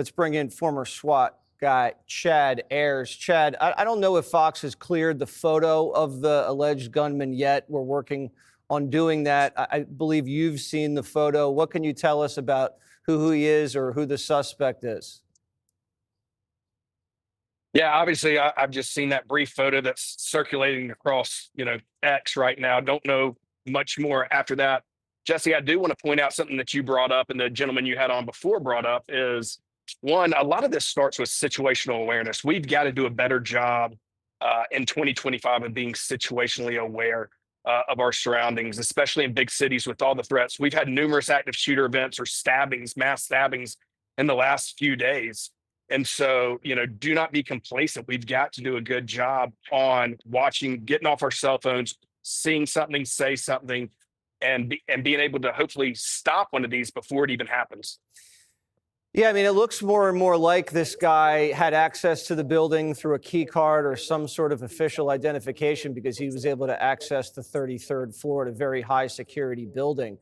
Let's bring in former SWAT guy Chad Ayers. Chad, I don't know if Fox has cleared the photo of the alleged gunman yet. We're working on doing that. I believe you've seen the photo. What can you tell us about who he is or who the suspect is? Yeah, obviously, I've just seen that brief photo that's circulating across, X right now. Don't know much more after that. Jesse, I do want to point out something that you brought up, and the gentleman you had on before brought up is one. A lot of this starts with situational awareness. We've got to do a better job in 2025 of being situationally aware of our surroundings, especially in big cities with all the threats. We've had numerous active shooter events or stabbings, mass stabbings in the last few days. And so, do not be complacent. We've got to do a good job on watching, getting off our cell phones, seeing something, say something, and being able to hopefully stop one of these before it even happens. Yeah, I mean, it looks more and more like this guy had access to the building through a key card or some sort of official identification because he was able to access the 33rd floor at a very high security building.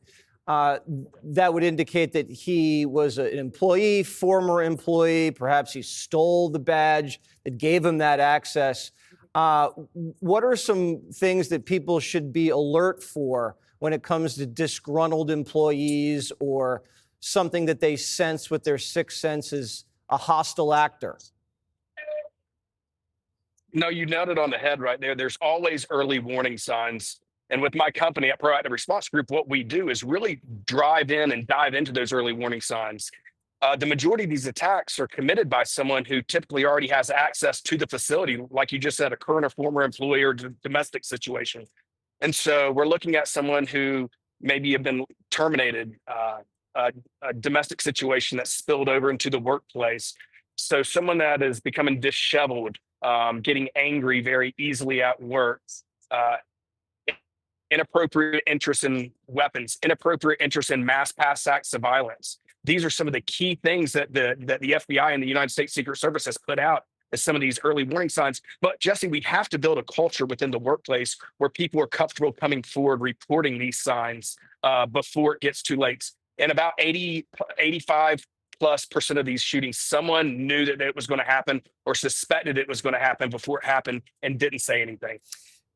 That would indicate that he was an employee, former employee. Perhaps he stole the badge that gave him that access. What are some things that people should be alert for when it comes to disgruntled employees or something that they sense with their sixth sense is a hostile actor? No, you nailed it on the head right there. There's always early warning signs. And with my company at Proactive Response Group, what we do is really drive in and dive into those early warning signs. The majority of these attacks are committed by someone who typically already has access to the facility, like you just said, a current or former employee or domestic situation. And so we're looking at someone who maybe have been terminated, a domestic situation that spilled over into the workplace. So someone that is becoming disheveled, getting angry very easily at work, inappropriate interest in weapons, inappropriate interest in mass pass acts of violence. These are some of the key things that the FBI and the United States Secret Service has put out as some of these early warning signs. But Jesse, we have to build a culture within the workplace where people are comfortable coming forward, reporting these signs before it gets too late. And about 85+% of these shootings, someone knew that it was going to happen or suspected it was going to happen before it happened and didn't say anything.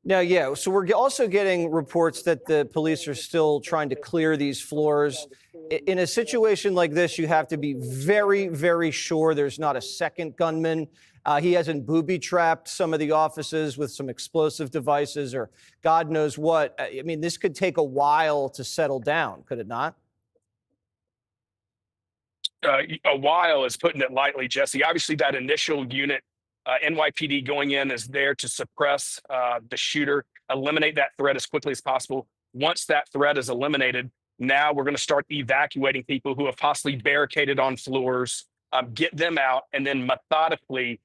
Now, yeah, so we're also getting reports that the police are still trying to clear these floors. In a situation like this, you have to be very, very sure there's not a second gunman. He hasn't booby-trapped some of the offices with some explosive devices or God knows what. I mean, this could take a while to settle down, could it not? A while is putting it lightly, Jesse. Obviously, that initial unit, NYPD going in is there to suppress the shooter, eliminate that threat as quickly as possible. Once that threat is eliminated, now we're going to start evacuating people who have possibly barricaded on floors, get them out, and then methodically,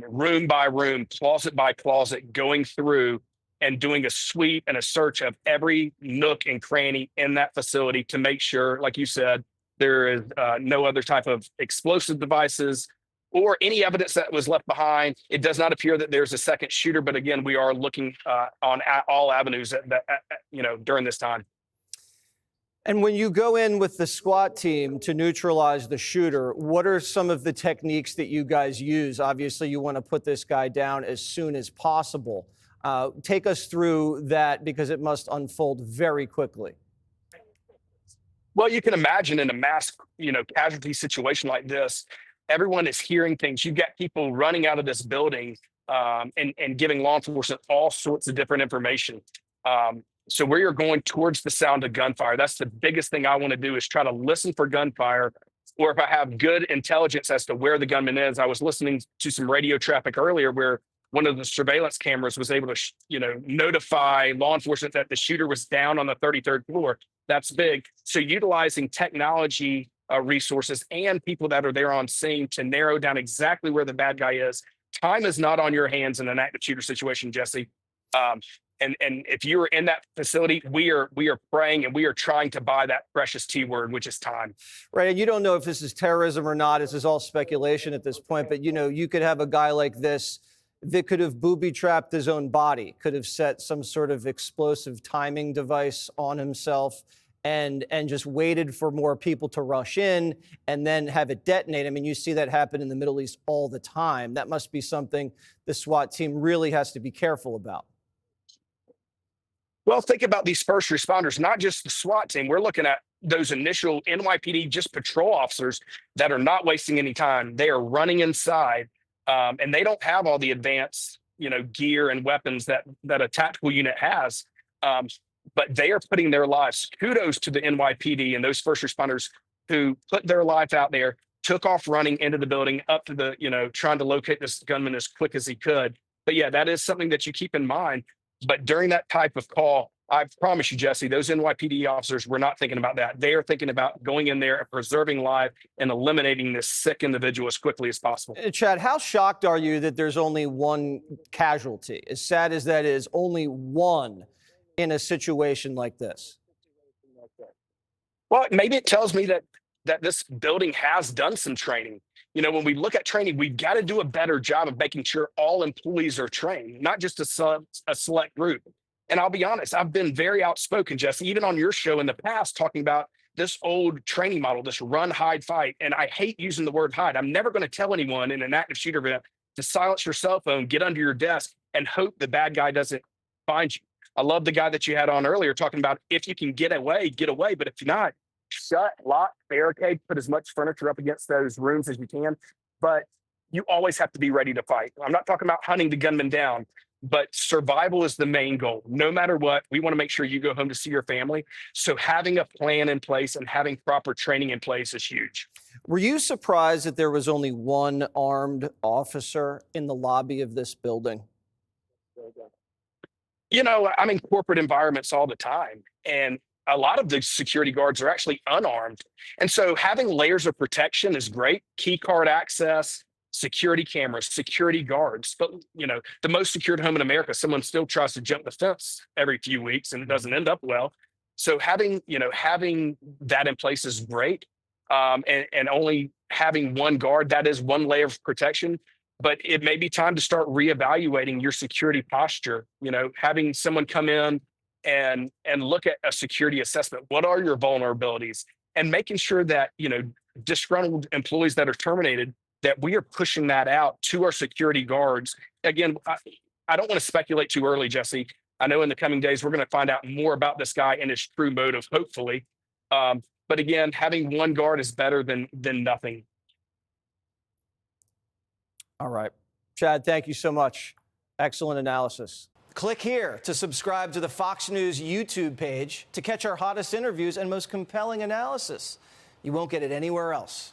room by room, closet by closet, going through and doing a sweep and a search of every nook and cranny in that facility to make sure, like you said, there is no other type of explosive devices or any evidence that was left behind. It does not appear that there's a second shooter, but again, we are looking on all avenues during this time. And when you go in with the SWAT team to neutralize the shooter, what are some of the techniques that you guys use? Obviously, you want to put this guy down as soon as possible. Take us through that because it must unfold very quickly. Well, you can imagine in a mass, casualty situation like this, everyone is hearing things. You've got people running out of this building and giving law enforcement all sorts of different information. So we are going towards the sound of gunfire. That's the biggest thing I want to do is try to listen for gunfire, or if I have good intelligence as to where the gunman is. I was listening to some radio traffic earlier where one of the surveillance cameras was able to, notify law enforcement that the shooter was down on the 33rd floor. That's big. So utilizing technology resources and people that are there on scene to narrow down exactly where the bad guy is. Time is not on your hands in an active shooter situation, Jesse. And if you are in that facility, we are praying and we are trying to buy that precious T word, which is time. Right. And you don't know if this is terrorism or not. This is all speculation at this point. But, you could have a guy like this that could have booby-trapped his own body, could have set some sort of explosive timing device on himself and just waited for more people to rush in and then have it detonate. I mean, you see that happen in the Middle East all the time. That must be something the SWAT team really has to be careful about. Well, think about these first responders, not just the SWAT team. We're looking at those initial NYPD just patrol officers that are not wasting any time. They are running inside, and they don't have all the advanced, gear and weapons that a tactical unit has. But they are putting their lives. Kudos to the NYPD and those first responders who put their life out there, took off running into the building, up to the, trying to locate this gunman as quick as he could. But yeah, that is something that you keep in mind. But during that type of call, I promise you, Jesse, those NYPD officers were not thinking about that. They are thinking about going in there and preserving life and eliminating this sick individual as quickly as possible. Chad, how shocked are you that there's only one casualty? As sad as that is, only one in a situation like this? Well, maybe it tells me that this building has done some training. When we look at training, we've got to do a better job of making sure all employees are trained, not just a select group. And I'll be honest, I've been very outspoken, Jesse, even on your show in the past, talking about this old training model, this run, hide, fight. And I hate using the word hide. I'm never going to tell anyone in an active shooter event to silence your cell phone, get under your desk, and hope the bad guy doesn't find you. I love the guy that you had on earlier talking about if you can get away, get away. But if you're not, shut, lock, barricade, put as much furniture up against those rooms as you can. But you always have to be ready to fight. I'm not talking about hunting the gunman down, but survival is the main goal. No matter what, we want to make sure you go home to see your family. So having a plan in place and having proper training in place is huge. Were you surprised that there was only one armed officer in the lobby of this building? I'm in corporate environments all the time, and a lot of the security guards are actually unarmed. And so having layers of protection is great. Key card access, security cameras, security guards. But, the most secured home in America, someone still tries to jump the fence every few weeks and it doesn't end up well. So having that in place is great. And only having one guard, that is one layer of protection. But it may be time to start reevaluating your security posture, having someone come in and look at a security assessment. What are your vulnerabilities? And making sure that, disgruntled employees that are terminated, that we are pushing that out to our security guards. Again, I don't want to speculate too early, Jesse. I know in the coming days, we're going to find out more about this guy and his true motive, hopefully. But again, having one guard is better than nothing. All right. Chad, thank you so much. Excellent analysis. Click here to subscribe to the Fox News YouTube page to catch our hottest interviews and most compelling analysis. You won't get it anywhere else.